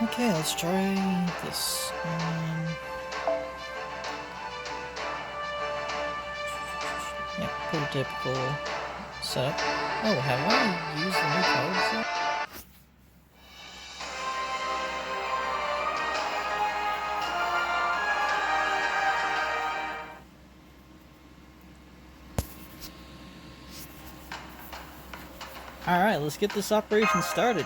Okay, let's try this. Yeah, pretty typical setup. Oh, have I used the new cards yet? Alright, let's get this operation started.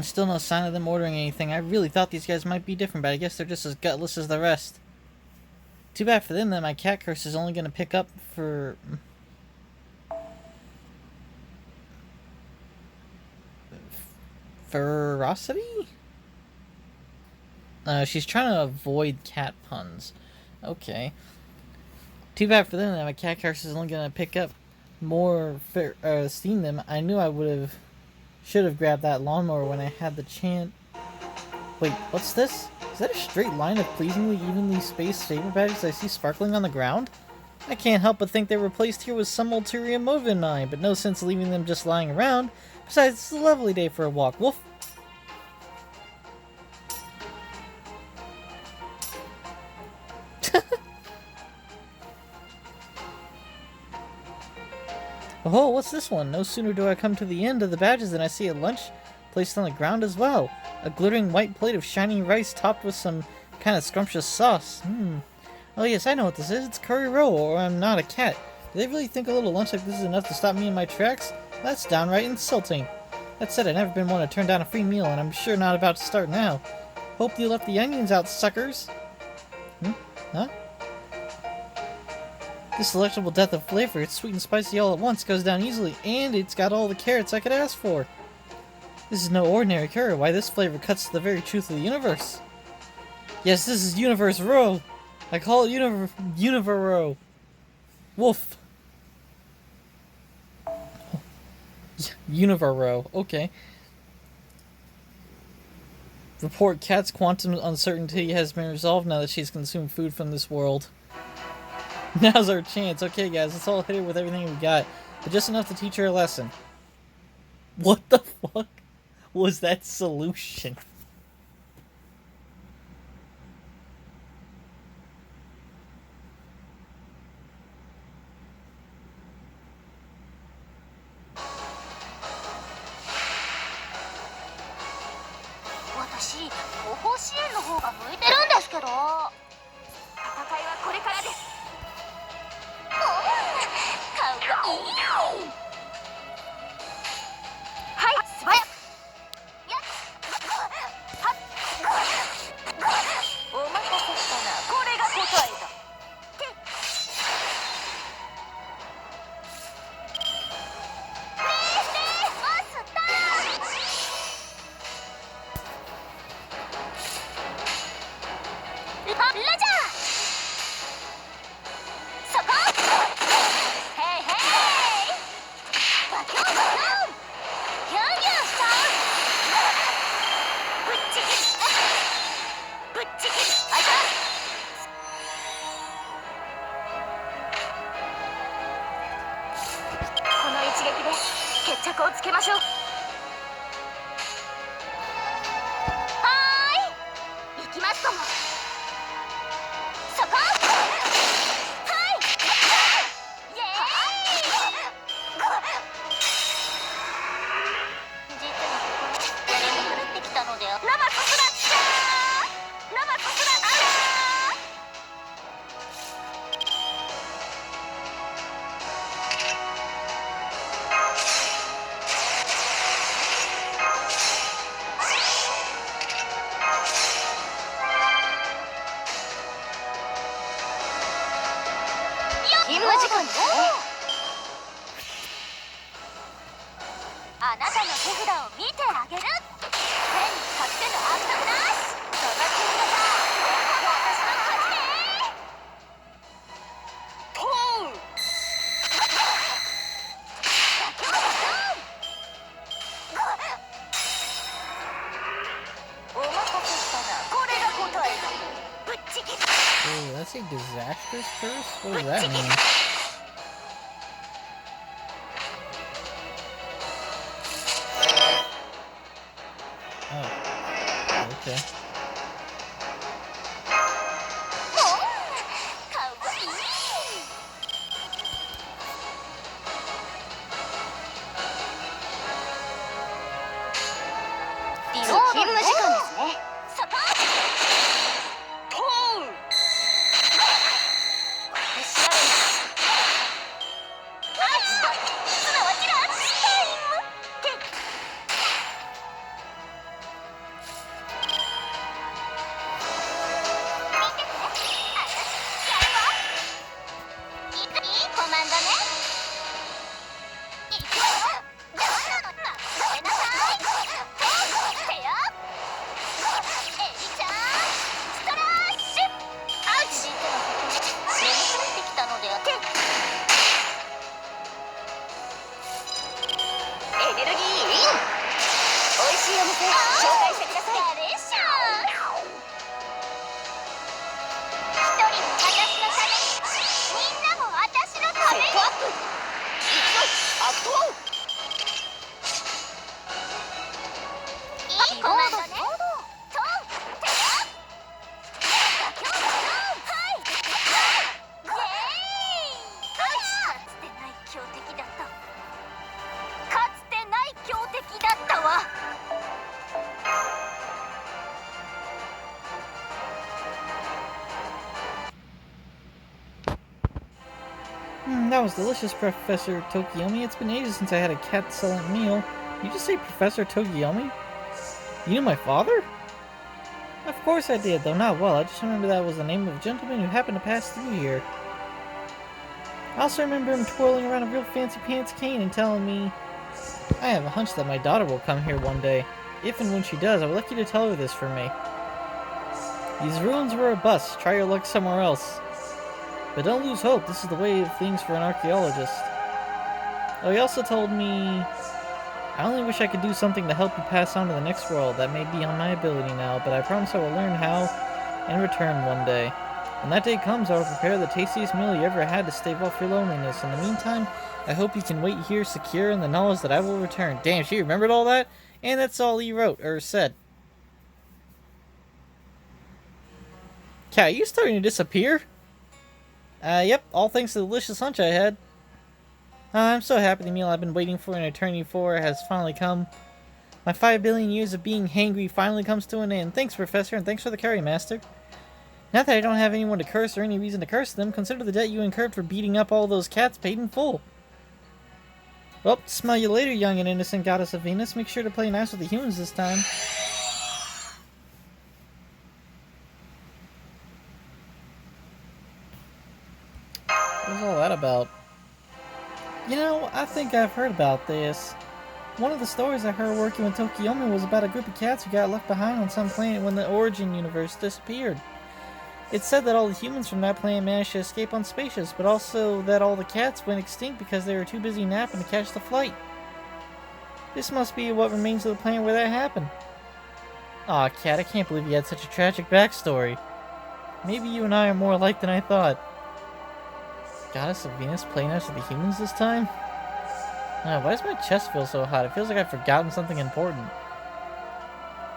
Still no sign of them ordering anything. I really thought these guys might be different, but I guess they're just as gutless as the rest. Too bad for them that my cat curse is only gonna pick up for... ferocity? She's trying to avoid cat puns. Okay. Too bad for them that my cat curse is only gonna pick up more esteem them. I knew I should have grabbed that lawnmower when I had the chance. Wait, what's this? Is that a straight line of pleasingly evenly spaced saber badges I see sparkling on the ground? I can't help but think they were placed here with some ulterior motive in mind, but no sense leaving them just lying around. Besides, it's a lovely day for a walk. Wolf. Oh, what's this one? No sooner do I come to the end of the badges than I see a lunch placed on the ground as well. A glittering white plate of shiny rice topped with some kind of scrumptious sauce. Oh yes, I know what this is. It's curry roll, or I'm not a cat. Do they really think a little lunch like this is enough to stop me in my tracks? That's downright insulting. That said, I've never been one to turn down a free meal, and I'm sure not about to start now. Hope you left the onions out, suckers. Huh? This delectable depth of flavor, it's sweet and spicy all at once, goes down easily, and it's got all the carrots I could ask for. This is no ordinary curry. Why, this flavor cuts to the very truth of the universe. Yes, this is Universe Row. I call it Univerro. Wolf. Univerro. Okay. Report cat's quantum uncertainty has been resolved now that she's consumed food from this world. Now's our chance. Okay, guys, let's all hit her with everything we got, but just enough to teach her a lesson. What the fuck was that solution? Oh, that's a disastrous curse? What does that mean? That was delicious, Professor Tokiomi. It's been ages since I had a cat-excellent meal. You just say Professor Tokiomi? You knew my father? Of course I did, though not well. I just remember that was the name of a gentleman who happened to pass through here. I also remember him twirling around a real fancy pants cane and telling me, I have a hunch that my daughter will come here one day. If and when she does, I would like you to tell her this for me. These ruins were a bust. Try your luck somewhere else. But don't lose hope. This is the way of things for an archaeologist. Oh, he also told me, I only wish I could do something to help you pass on to the next world. That may be on my ability now, but I promise I will learn how and return one day. When that day comes, I will prepare the tastiest meal you ever had to stave off your loneliness. In the meantime, I hope you can wait here secure in the knowledge that I will return. Damn, she remembered all that? And that's all he wrote, or said. Cat, are you starting to disappear? Yep, all thanks to the delicious lunch I had. I'm so happy the meal I've been waiting for an eternity for has finally come. My 5 billion years of being hangry finally comes to an end. Thanks, Professor, and thanks for the curry, Master. Now that I don't have anyone to curse or any reason to curse them, consider the debt you incurred for beating up all those cats paid in full. Well, smell you later, young and innocent goddess of Venus. Make sure to play nice with the humans this time. What was all that about? You know, I think I've heard about this. One of the stories I heard working with Tokiomi was about a group of cats who got left behind on some planet when the origin universe disappeared. It said that all the humans from that planet managed to escape on spaceships, but also that all the cats went extinct because they were too busy napping to catch the flight. This must be what remains of the planet where that happened. Aw, Cat, I can't believe you had such a tragic backstory. Maybe you and I are more alike than I thought. Goddess of Venus playing us with the humans this time? Why does my chest feel so hot? It feels like I've forgotten something important.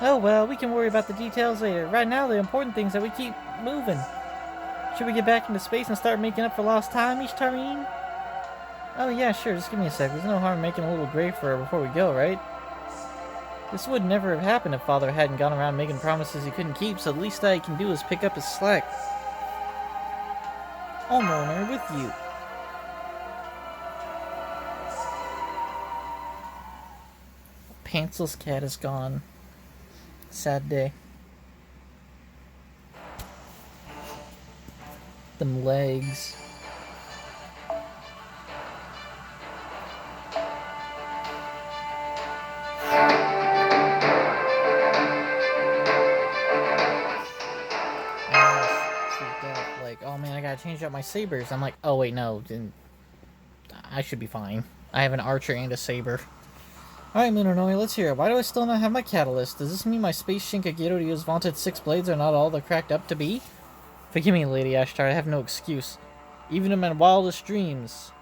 Oh well, we can worry about the details later. Right now, the important thing is that we keep moving. Should we get back into space and start making up for lost time, Ishtarine? Oh yeah, sure, just give me a sec. There's no harm in making a little grave for her before we go, right? This would never have happened if Father hadn't gone around making promises he couldn't keep, so the least I can do is pick up his slack. I'll mourn her with you. Pantsless cat is gone. Sad day. Them legs. Like, oh man, I gotta change out my sabers. I'm like, oh wait, no, I should be fine. I have an archer and a saber. Alright, Minonoi, let's hear it. Why do I still not have my catalyst? Does this mean my Space Shinkagero's vaunted 6 blades are not all they're cracked up to be? Forgive me, Lady Ashtar, I have no excuse. Even in my wildest dreams,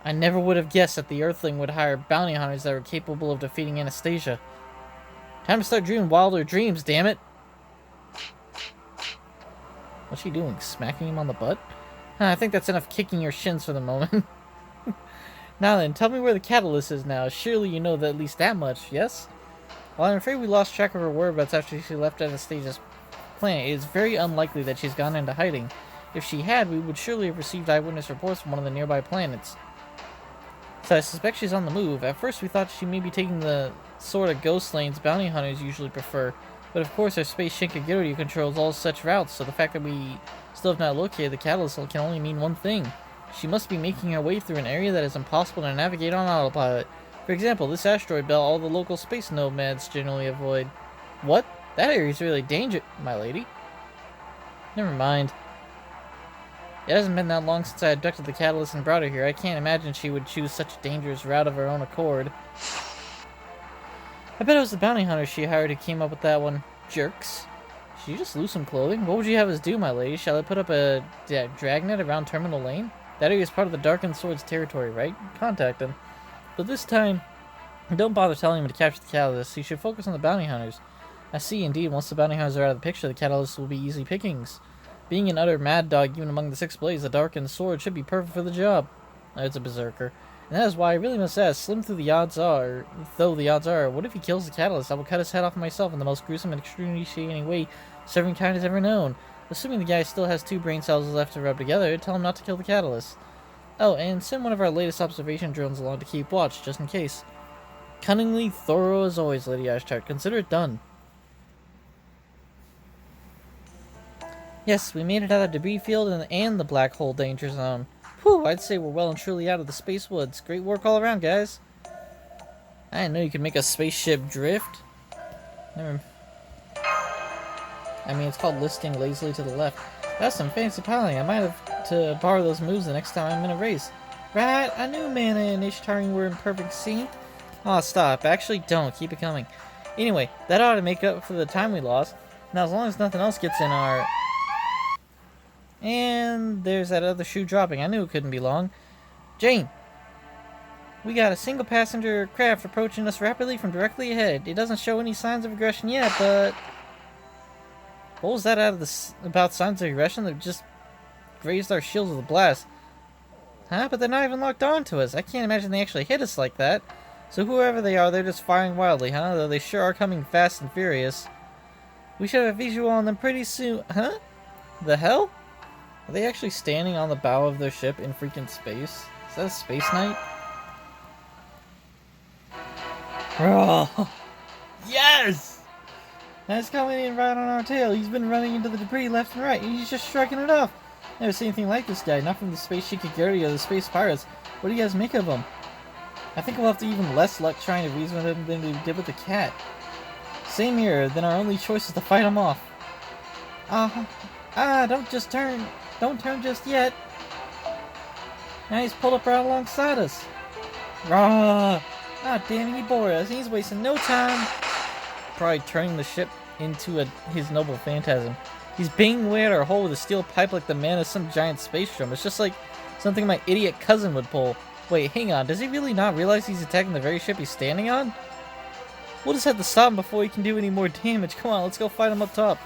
I never would have guessed that the Earthling would hire bounty hunters that were capable of defeating Anastasia. Time to start dreaming wilder dreams, damn it! What's she doing? Smacking him on the butt? I think that's enough kicking your shins for the moment. Now then, tell me where the catalyst is now. Surely you know that at least that much, yes? Well, I'm afraid we lost track of her whereabouts after she left Anastasia's planet. It is very unlikely that she's gone into hiding. If she had, we would surely have received eyewitness reports from one of the nearby planets. So I suspect she's on the move. At first we thought she may be taking the sort of ghost lanes bounty hunters usually prefer. But of course our Space Shinkagero controls all such routes, so the fact that we still have not located the catalyst can only mean one thing. She must be making her way through an area that is impossible to navigate on autopilot. For example, this asteroid belt all the local space nomads generally avoid. What? That area is really dangerous, my lady. Never mind. It hasn't been that long since I abducted the catalyst and brought her here. I can't imagine she would choose such a dangerous route of her own accord. I bet it was the bounty hunter she hired who came up with that one. Jerks. Should you just lose some clothing? What would you have us do, my lady? Shall I put up a dragnet around Terminal Lane? That area is part of the Darkened Sword's territory, right? Contact him. But this time, don't bother telling him to capture the catalyst. He should focus on the bounty hunters. I see, indeed. Once the bounty hunters are out of the picture, the catalyst will be easy pickings. Being an utter mad dog even among the Six Blades, the Darkened Sword should be perfect for the job. It's a berserker. And that is why I really must ask, slim though the odds are, what if he kills the catalyst? I will cut his head off myself in the most gruesome and excruciating way servantkind has ever known. Assuming the guy still has 2 brain cells left to rub together, tell him not to kill the catalyst. Oh, and send one of our latest observation drones along to keep watch, just in case. Cunningly thorough as always, Lady Ashtart. Consider it done. Yes, we made it out of the debris field and the black hole danger zone. Whew, I'd say we're well and truly out of the space woods. Great work all around, guys. I didn't know you could make a spaceship drift. Never. I mean, it's called listing lazily to the left. That's some fancy piloting. I might have to borrow those moves the next time I'm in a race. Right, I knew Mana and Ishtaring were in perfect sync. Aw, stop. Actually, don't. Keep it coming. Anyway, that ought to make up for the time we lost. Now, as long as nothing else gets in our... And there's that other shoe dropping. I knew it couldn't be long. Jane! We got a single passenger craft approaching us rapidly from directly ahead. It doesn't show any signs of aggression yet, but... What was that out of about signs of aggression that just grazed our shields with a blast? Huh? But they're not even locked on to us. I can't imagine they actually hit us like that. So whoever they are, they're just firing wildly, huh? Though they sure are coming fast and furious. We should have a visual on them pretty soon. Huh? The hell? Are they actually standing on the bow of their ship in freaking space? Is that a space knight? Oh, yes! That's coming in right on our tail. He's been running into the debris left and right, and he's just shrugging it off. Never seen anything like this guy, not from the Space Shikiguri or the Space Pirates. What do you guys make of him? I think we'll have to even less luck trying to reason with him than we did with the cat. Same here, then our only choice is to fight him off. Don't turn just yet. Now he's pulled up right alongside us. Rah! Ah, damn it, he bored us. He's wasting no time. Probably turning the ship into his noble phantasm. He's banging away at our hull with a steel pipe like the man of some giant space drum. It's just like something my idiot cousin would pull. Wait, hang on. Does he really not realize he's attacking the very ship he's standing on? We'll just have to stop him before he can do any more damage. Come on, let's go fight him up top.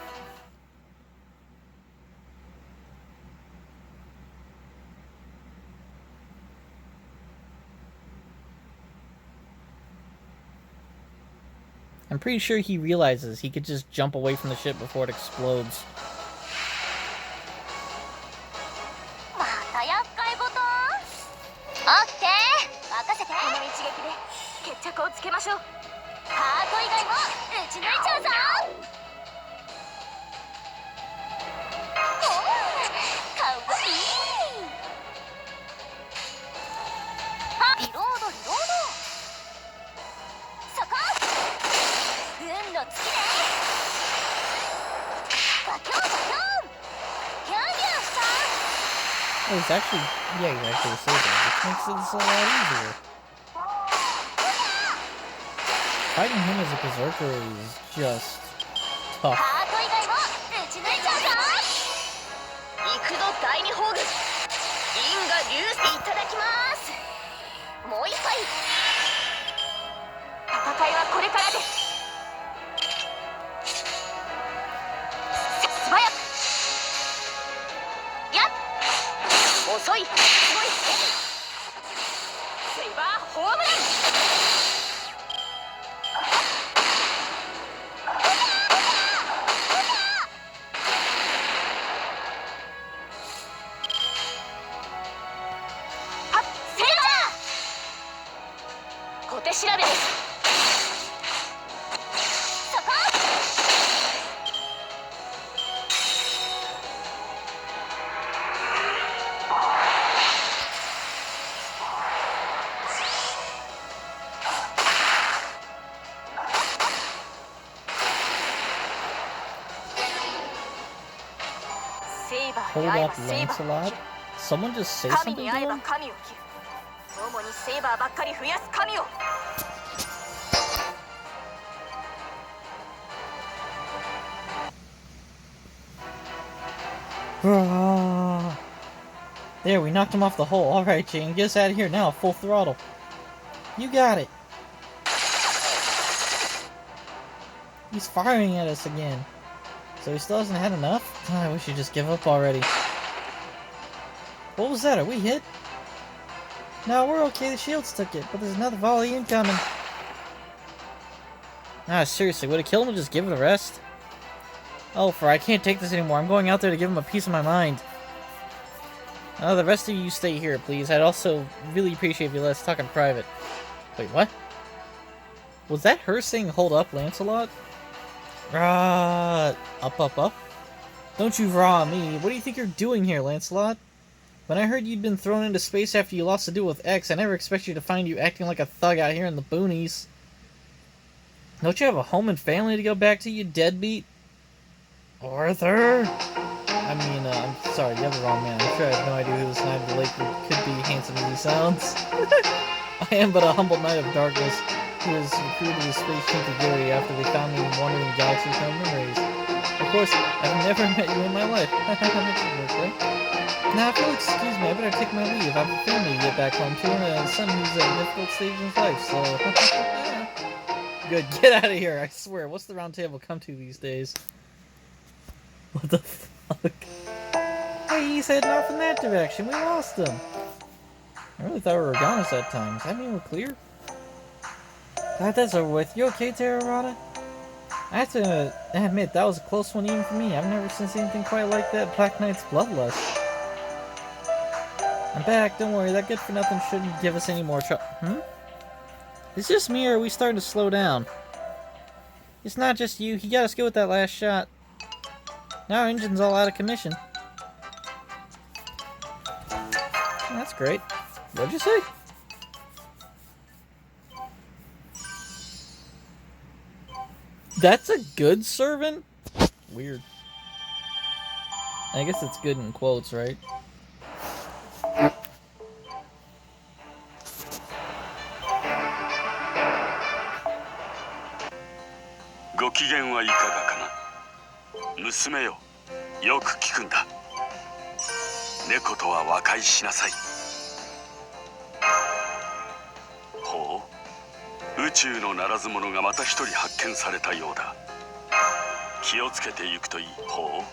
I'm pretty sure he realizes he could just jump away from the ship before it explodes. Oh, he's actually, yeah, he's actually a saber, which makes this a lot easier. Fighting him as a berserker is just tough. Hold up, Lancelot? Someone just say something to him? There, we knocked him off the hole. Alright, Jane, get us out of here now, full throttle. You got it. He's firing at us again. So he still hasn't had enough? Oh, I wish he'd just give up already. What was that? Are we hit? No, we're okay. The shields took it, but there's another volley incoming. Ah, seriously, would it kill him to just give it a rest? Oh, I can't take this anymore. I'm going out there to give him a piece of my mind. The rest of you stay here, please. I'd also really appreciate if you let us talk in private. Wait, what? Was that her saying hold up, Lancelot? Rah! Up. Don't you raw me. What do you think you're doing here, Lancelot? When I heard you'd been thrown into space after you lost the duel with X, I never expected to find you acting like a thug out here in the boonies. Don't you have a home and family to go back to, you deadbeat? Arthur? I mean, I'm sorry, you have the wrong man. I'm sure I have no idea who this knight of the lake could be, handsome as he sounds. I am but a humble knight of darkness who was recruited to Space Chinky after they found me wandering the galaxy without memories. Of course, I've never met you in my life. Now, if you'll excuse me, I better take my leave. I have a family to get back home to, and a son who's at a difficult stage in his life, so... Good, get out of here, I swear. What's the round table come to these days? What the fuck? Hey, he's heading off in that direction. We lost him. I really thought we were gone at times. Does that mean we're clear? Glad that's over with. You okay, Terrorata? I have to admit, that was a close one even for me. I've never seen anything quite like that Black Knight's bloodlust. I'm back, don't worry, that good-for-nothing shouldn't give us any more trouble. Is this me, or are we starting to slow down? It's not just you, he got us good with that last shot. Now our engine's all out of commission. That's great. What'd you say? That's a good servant? Weird. I guess it's good in quotes, right? ご機嫌はいかがかな。娘よ、よく聞くんだ。猫とは和解しなさい。ほう、宇宙のならず者がまた一人発見されたようだ。気をつけてゆくといい。ほ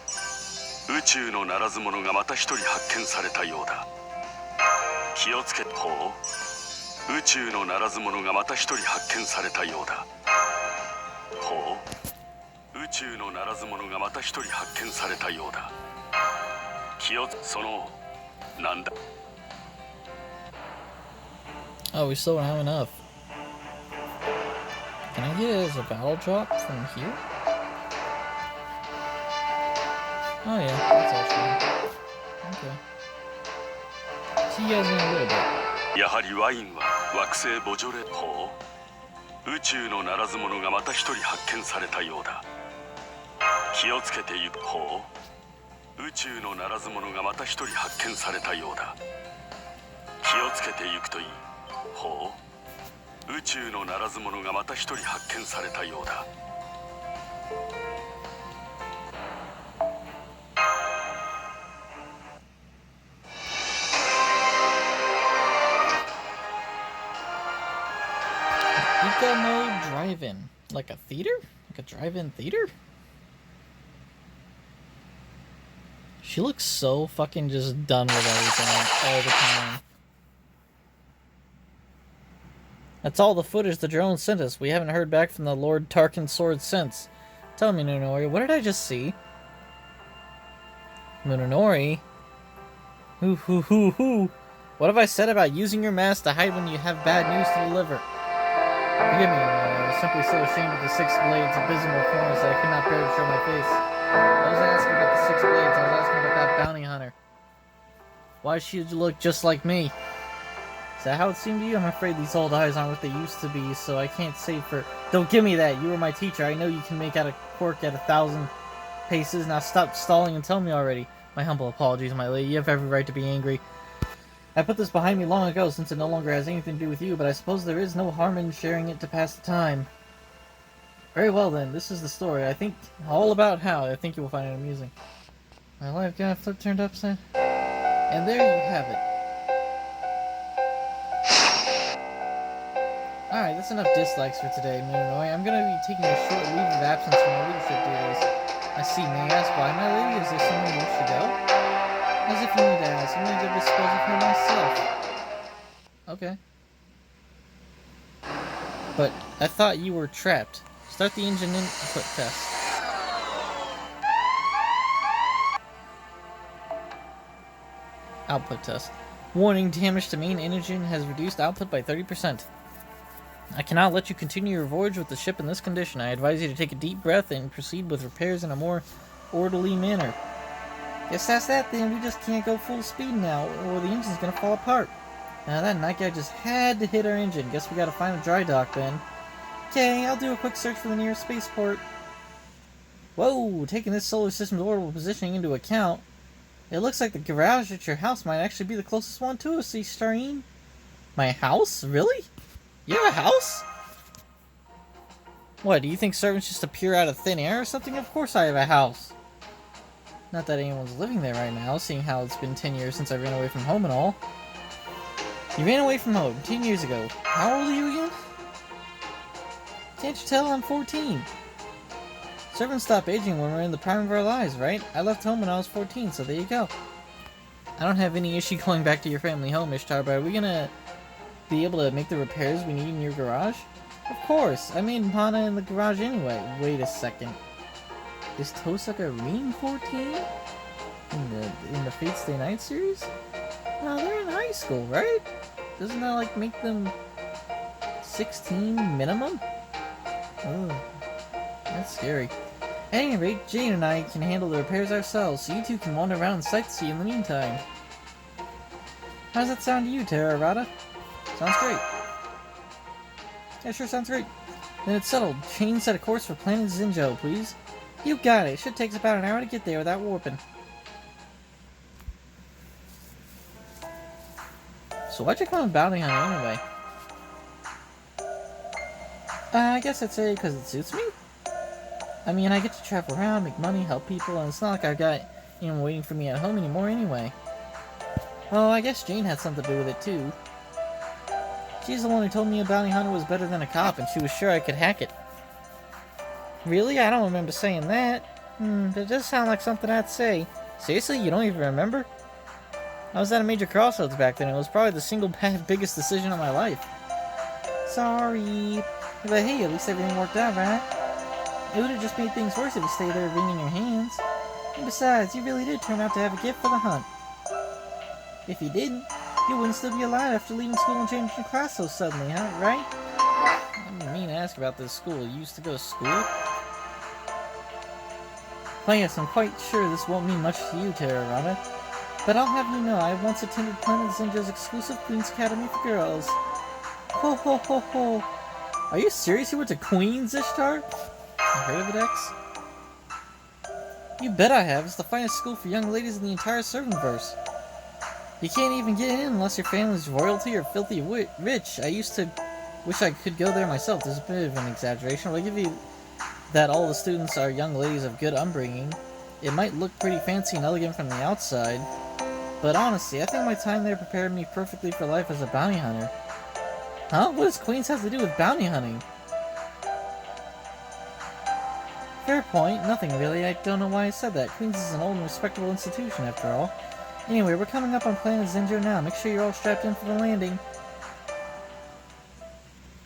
う、宇宙のならず者がまた一人発見されたようだ。気をつけ。ほう、宇宙のならず者がまた一人発見されたようだ。ほう、宇宙のならず者がまた一人発見されたようだ。気をつ、その、なんだ。Oh, we still don't have enough. Can I get it as a battle drop from here? Oh yeah, that's actually okay. See you guys in a little bit. やはりワインは惑星ボジョレほう、宇宙のならず者がまた一人発見されたようだ。気をつけてゆく。ほう、宇宙のならず者がまた一人発見されたようだ。気をつけてゆくといい。ほう、宇宙のならず者がまた一人発見されたようだ。Eco mode drive-in. Like a theater? Like a drive-in theater? She looks so fucking just done with everything all the time. That's all the footage the drone sent us. We haven't heard back from the Lord Tarkin's sword since. Tell me, Munonori, what did I just see? Munonori? Hoo. What have I said about using your mask to hide when you have bad news to deliver? Forgive me, I was simply so ashamed of the 6 blades' abysmal forms that I could not bear to show my face. I was asking about the 6 blades, I was asking about that bounty hunter. Why does she look just like me? Is that how it seemed to you? I'm afraid these old eyes aren't what they used to be, so I can't say for... Don't give me that! You were my teacher. I know you can make out a cork at 1,000 paces. Now stop stalling and tell me already. My humble apologies, my lady. You have every right to be angry. I put this behind me long ago since it no longer has anything to do with you, but I suppose there is no harm in sharing it to pass the time. Very well then, this is the story. I think all about how. I think you will find it amusing. My life got flipped turned upside. And there you have it. Alright, that's enough dislikes for today, Moonoi. I'm gonna be taking a short leave of absence from my leadership duties. I see, may I ask why, my lady? Is there somewhere you wish to go? As if you need to ask, I'm gonna go dispose of her myself. Okay. But I thought you were trapped. Start the engine input test. Output test. Warning, damage to main engine has reduced output by 30%. I cannot let you continue your voyage with the ship in this condition. I advise you to take a deep breath and proceed with repairs in a more orderly manner. Guess that's that then. We just can't go full speed now, or the engine's gonna fall apart. Now that night guy just had to hit our engine. Guess we gotta find a dry dock then. Okay, I'll do a quick search for the nearest spaceport. Whoa, taking this solar system's orbital positioning into account, it looks like the garage at your house might actually be the closest one to us, Starine. My house? Really? You have a house? What, do you think servants just appear out of thin air or something? Of course I have a house. Not that anyone's living there right now, seeing how it's been 10 years since I ran away from home and all. You ran away from home 10 years ago. How old are you again? Can't you tell I'm 14? Servants stop aging when we're in the prime of our lives, right? I left home when I was 14, so there you go. I don't have any issue going back to your family home, Ishtar, but are we gonna be able to make the repairs we need in your garage? Of course! I made Mana in the garage anyway. Wait a second. Is Tosaka Rin 14? In the Fate Stay Night series? No, they're in high school, right? Doesn't that like make them 16 minimum? Oh, that's scary. At any rate, Jane and I can handle the repairs ourselves, so you two can wander around and sightsee in the meantime. How does that sound to you, Terra Arata? Sounds great. Yeah, sure sounds great. Then it's settled. Jane set a course for Planet Zinjo, please. You got it. Should take us about an hour to get there without warping. So why'd you call him Bounty Hunter anyway? I guess I'd say because it suits me. I mean, I get to travel around, make money, help people, and it's not like I've got anyone waiting for me at home anymore anyway. Well, I guess Jane had something to do with it too. She's the one who told me a bounty hunter was better than a cop, and she was sure I could hack it. Really? I don't remember saying that. That does sound like something I'd say. Seriously? You don't even remember? I was at a major crossroads back then. It was probably the single biggest decision of my life. Sorry. But hey, at least everything worked out, right? It would have just made things worse if you stayed there wringing your hands. And besides, you really did turn out to have a gift for the hunt. If you didn't, you wouldn't still be alive after leaving school and changing class so suddenly, huh? Right? I didn't mean to ask about this school. You used to go to school? Well, yes, I'm quite sure this won't mean much to you, Terra Arata. But I'll have you know, I once attended Planet Zinjo's exclusive Queen's Academy for Girls. Ho ho ho ho! Are you serious? You went to Queen's, Ishtar? You heard of it, X? You bet I have. It's the finest school for young ladies in the entire Servantverse. You can't even get in unless your family's royalty or filthy rich. I used to wish I could go there myself. There's a bit of an exaggeration, but I'll give you that all the students are young ladies of good upbringing. It might look pretty fancy and elegant from the outside, but honestly, I think my time there prepared me perfectly for life as a bounty hunter. Huh? What does Queens have to do with bounty hunting? Fair point. Nothing really. I don't know why I said that. Queens is an old and respectable institution after all. Anyway, we're coming up on Planet Zinjo now. Make sure you're all strapped in for the landing.